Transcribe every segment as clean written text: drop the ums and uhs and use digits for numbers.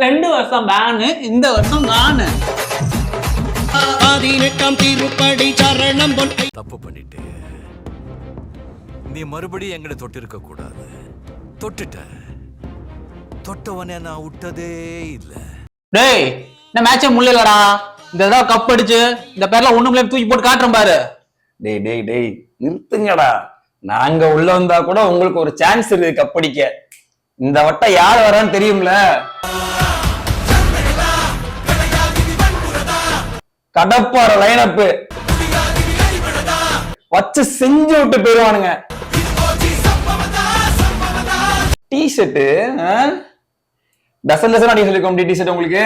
2 வருஷம் பேனு, இந்த வருஷம் நானு. திருப்படி சரணம். தப்பு பண்ணிட்டு நீ மறுபடியும் எங்களை தொட்டிருக்க கூடாது. தொட்டவனே நான் விட்டதே இல்ல. டேய், இந்த மேட்சே முள்ளலடா. இந்த ஏதாவது கப் அடிச்சு இந்த பேர்ல ஒண்ணுமில்ல தூக்கி போட்டு காட்டுறேன் பாரு. டேய் நிறுத்துங்கடா. நாங்க உள்ள வந்தா கூட உங்களுக்கு ஒரு சான்ஸ் இருக்கு கப் அடிக்க. இந்த வட்டம் யார் வரான்னு தெரியும்ல. கடப்பாற லைனப்பு வச்சு செஞ்சு விட்டு போயிருவானுங்க. டி-ஷர்ட் டசன் அடி சொல்லிருக்கோம். டி-ஷர்ட் உங்களுக்கு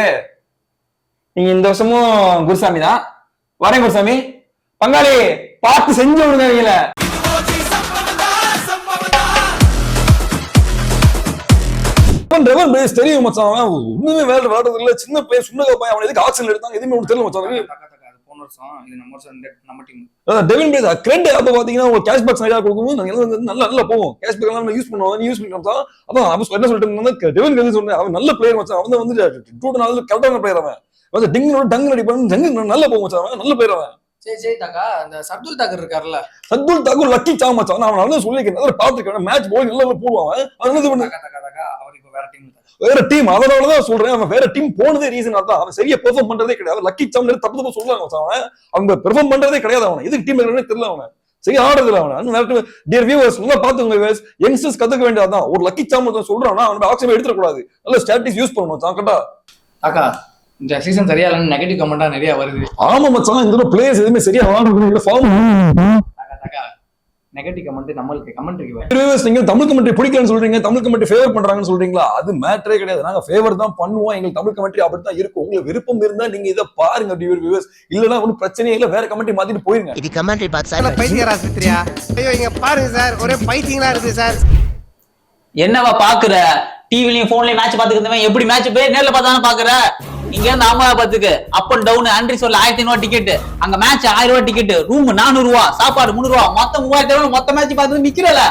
நீங்க இந்த வருஷமும் குருசாமி தான் வரேன். குருசாமி பங்காளி பார்த்து செஞ்சு விடுங்க இவங்கள. தெரியும் மச்சான், ஒண்ணுமே வேலை விளையாடுறது இல்ல. சின்ன பையன் சுண்ணக பையன், அவன் எதுக்கு ஆக்ஷன்ல எடுத்தாங்க எதுவுமே ஒண்ணு தெரியல மச்சான். டெவின் பிரேஸ் கிரெட் அப்ப பாத்தீங்கன்னா ஒரு கேஷ் பாக்ஸ் நிறைய கொடுக்கும். நல்லா போவோம். கேஷ் பேக் எல்லாம் யூஸ் பண்ணுவோம். யூஸ் பண்ணிட்டோம். அதான் அவன் என்ன சொல்லிட்டு டெவின் பிரேஸ் சொன்னேன். அவன் நல்ல பிளேயர் மச்சான். அவன் வந்து நல்ல கரெக்டான பிளேயர். அவன் டிங்கோட டங்கு அடி பண்ணி டங்கு நல்லா போகும் மச்சான். நல்ல பிளேயர் அவன். சரி தாக்கா, அந்த சர்துல் தாக்கர் இருக்காருல்ல, சர்துல் தாக்கர் லக்கி சாம் மச்சான். அவன் நல்லா சொல்லிருக்கேன். நல்லா பாத்துருக்கேன். மேட்ச் போய் நல்லா போடுவான். அவன் என்ன பண்ணு வேற டீம். அதனாலதான் சொல்றேன், அவன் வேற டீம் போனதே ரீசன் அதான். அவன் சரியா பெர்ஃபார்ம் பண்றதே கிடையாது. லக்கி சாம் தப்பு சொல்றாங்க. அவங்க பெர்ஃபார்ம் பண்றதே கிடையாது. அவன் எதுக்கு டீம் தெரியல. அவன் சரி ஆடுறதுல அவன். டியர் வியூவர்ஸ் நல்லா பாத்துங்க. யங்ஸ்டர்ஸ் கத்துக்க வேண்டியதான். ஒரு லக்கி சாம் சொல்றான்னா அவன் ஆக்ஷன் எடுத்துடக்கூடாது. நல்ல ஸ்ட்ராட்டஜிஸ் யூஸ் பண்ணணும். கரெக்டா தாக்கா? இந்த சீசன் சரியா இல்லைன்னு நெகட்டிவ் கமெண்டா நிறைய வருது. ஆமா மச்சான், இந்த பிளேயர்ஸ் எதுவுமே சரியா விளையாடுறது ஃபார்ம். நெகட்டிவ் கமெண்ட் நம்மளுக்கு கமெண்ட்ரிக்கு நீங்க தமிழ் கமெண்ட்ரி பிடிக்கலன்னு சொல்றீங்க, தமிழ் கமெண்ட்ரி ஃபேவர் பண்றாங்கன்னு சொல்றீங்களா? அது மேட்டரே கிடையாது. நாங்க ஃபேவர் தான் பண்ணுவோம். எங்களுக்கு தமிழ் கமெண்ட்ரி அப்படித்தான் இருக்கும். உங்களுக்கு விருப்பம் இருந்தா நீங்க இதை பாருங்க வியூவர்ஸ். இல்லனா ஒன்னும் பிரச்சனையே இல்ல. வேற கமெண்ட்ரி மாத்திட்டு போயிருங்க. இது கமெண்ட்ரி பாத்து சார் பைத்தியரா சித்ரியா. ஐயோ இங்க பாருங்க சார், ஒரே பைத்தியங்களா இருக்கு சார். என்னவா பாக்குற? டிவிலயும் போன்லயும் மேட்ச் பாத்துக்கிறவன் எப்படி மேட்ச் போய் நேர்ல பார்த்தானே பாக்குற? இங்க இருந்து அகமதாபாத்துக்கு அப் அண்ட் டவுன் ஆண்ட்ரி சொல்ல 1500 டிக்கெட், அங்க மேட்ச் 1000 ரூபாய் டிக்கெட், ரூம் 400 ரூபாய், சாப்பாடு 300 ரூபாய், மொத்தம் 3000 மொத்த மேட்ச் பார்த்து நிக்கிறல.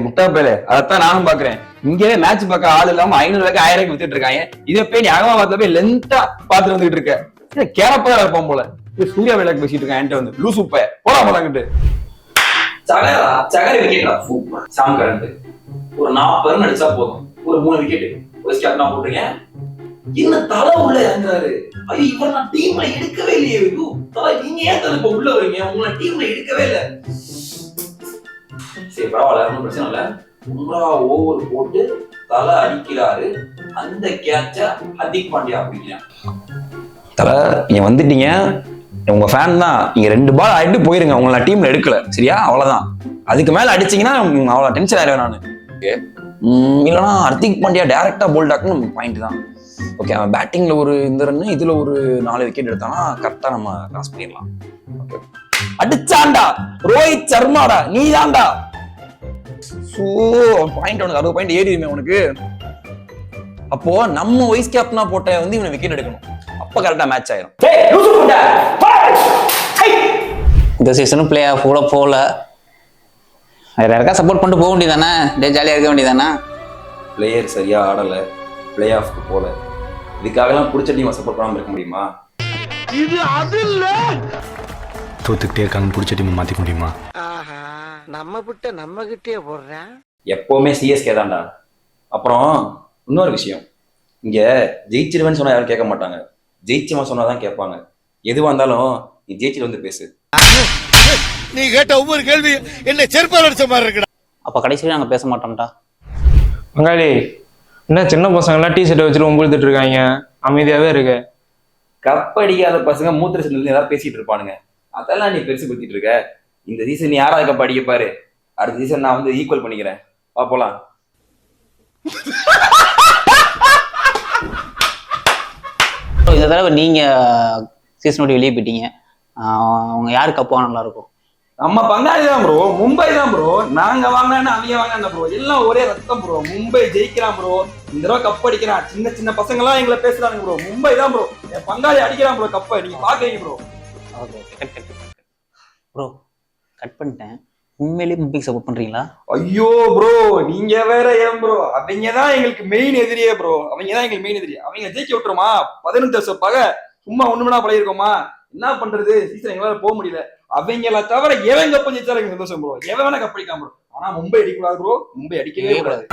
முட்டா பேலே, அதான் நானும் பாக்குறேன். இங்கே மேட்ச் பார்க்க ஆள் இல்லாம 500 ரூபாய்க்கு 1000 ரூபாய்க்கு வித்துட்டு இருக்காங்க. இதை போய் நீ அகமதாபாத்ல போய் லென்த்தா பாத்துட்டு வந்துட்டு இருக்க. கேரப்பா இருப்போம் போல. சூர்யா வேலைக்கு பேசிட்டு இருக்கான். என்கிட்ட வந்து லூசு பைய போடா போலாங்கிட்டு. சகர விக்கெட்டா சூப்பர் சாம் கரண்ட். ஒரு 40 ரன் அடிச்சா போதும். ஒரு 3 விக்கெட் வைஸ் கேப்டனா போடுறீங்க. என்ன தலை உள்ள இறங்குறாரு. ஐயோ இவர் நான் டீம்ல எடுக்கவே இல்லையே. தலை நீங்க ஏன் தலை இப்ப உள்ள வரீங்க? உங்களை டீம்ல எடுக்கவே இல்ல. சரி பரவாயில்ல, ஒன்றும் பிரச்சனை இல்ல. 1 ஓவர் போட்டு தலை அடிக்கிறாரு. அந்த கேட்ச ஹர்திக் பாண்டியா அப்படிங்கிறான். தலை நீங்க வந்துட்டீங்க, உங்க ஃபேன் தான். நீங்க 2 பால் ஆயிட்டு போயிருங்க. உங்களை நான் டீம்ல எடுக்கல சரியா? அவ்வளவுதான். அதுக்கு மேல அடிச்சீங்கன்னா அவ்வளவு டென்ஷன் ஆயிடுவேன் நானு. இல்லைன்னா ஹர்திக் பாண்டியா டைரக்டா போல்ட் ஆக்கணும் பாயிண்ட் தான். ஓகே, அவன் பேட்டிங்ல ஒரு இந்த ரன்னு, இதுல ஒரு 4 விக்கெட் எடுத்தானா கரெக்டா நம்ம கிராஸ் பண்ணிடலாம். ஓகே, அடிச்சாண்டா ரோஹித் சர்மாடா, நீ தான்டா. சோ பாயிண்ட் உனக்கு 60 பாயிண்ட் ஏறிடுமே உனக்கு. அப்போ நம்ம வைஸ் கேப்டனா போட்ட வந்து இவனை விக்கெட் எடுக்கணும். அப்ப கரெக்டா மேட்ச் ஆயிரும். இந்த சீசனும் பிளே ஆஃப் கூட போல. வேற யாருக்கா சப்போர்ட் பண்ணிட்டு போக வேண்டியதானே? டே ஜாலியா இருக்க வேண்டியதானே? பிளேயர் சரியா ஆடல, பிளே ஆஃப்க்கு போல. இதுக்காகலாம் பிடிச்ச டீமை சப்போர்ட் பண்ணாம இருக்க முடியுமா? இது அது இல்ல. தோத்துக்கிட்டே இருக்காங்க, பிடிச்ச டீமை மாத்திக்க முடியுமா? நம்ம கிட்ட நம்ம கிட்டே போடுறேன். எப்பவுமே சிஎஸ்கே தான்டா. அப்புறம் இன்னொரு விஷயம், இங்க ஜெயிச்சிருவேன்னு சொன்னா யாரும் கேட்க மாட்டாங்க. ஜெயிச்சுமா சொன்னாதான் கேட்பாங்க. எதுவா இருந்தாலும் நீ ஜெயிச்சிட்டு வந்து பேசு. நீ கேட்ட ஒவ்வொரு கேள்வி என்ன செருப்பால் அடிச்ச மாதிரி இருக்குடா. அப்ப கடைசியில நாங்க பேச மாட்டோம்டா. பங்காளி என்ன சின்ன பசங்க எல்லாம் டி-ஷர்ட்டை வச்சுட்டு ஒம்புழுத்துட்டு இருக்காங்க, அமைதியாவே இருக்கு. கப் அடிக்காத பசங்க மூத்திர சிந்தனை ஏதாவது பேசிட்டு இருப்பானுங்க. அதெல்லாம் நீ பெருசு படுத்திட்டு இருக்க. இந்த சீசன் நீ 6வது கப் அடிக்க பாரு. அடுத்த சீசன் நான் வந்து ஈக்குவல் பண்ணிக்கிறேன். போலாம். இந்த தடவை நீங்க சீசன் விட்டு வெளியே போயிட்டீங்க. அவங்க யாரு கப் நல்லா இருக்கும்? நம்ம பங்காளி தான் ப்ரோ, மும்பை தான் ப்ரோ. நாங்க வாங்கினா அவங்க வாங்க ப்ரோ, எல்லாம் ஒரே ரத்தம் ப்ரோ. மும்பை ஜெயிக்கிறான் ப்ரோ, இந்த தடவை கப் அடிக்கிறான். சின்ன சின்ன பசங்க எல்லாம் எங்களை பேசுறாங்க ப்ரோ. மும்பை தான் ப்ரோ, என் பங்காளி அடிக்கிறான் ப்ரோ கப்பை. நீங்க பாக்குறீங்க ப்ரோ. ப்ரோ கட் பண்ணிட்டேன். உண்மையிலேயே மும்பைக்கு சப்போர்ட் பண்றீங்களா? ஐயோ ப்ரோ, நீங்க வேற ஏன் ப்ரோ? அவங்க தான் எங்களுக்கு மெயின் எதிரியே ப்ரோ. அவங்க தான் எங்களுக்கு மெயின் எதிரி. அவங்க ஜெயிக்க விட்டுருமா? 15 வருஷம் பகை சும்மா ஒண்ணுமேனா பழகிருக்கோமா? என்ன பண்றது? சீசன் எங்களால போக முடியல. அவங்கள தவிர எவன் கப் ஜெயிச்சாலும் எனக்கு சந்தோஷம் ப்ரோ. எவன் வேணா கப் அடிக்கலாம் ப்ரோ. ஆனா மும்பை அடிக்கூடாது ப்ரோ. மும்பை அடிக்கவே கூடாது.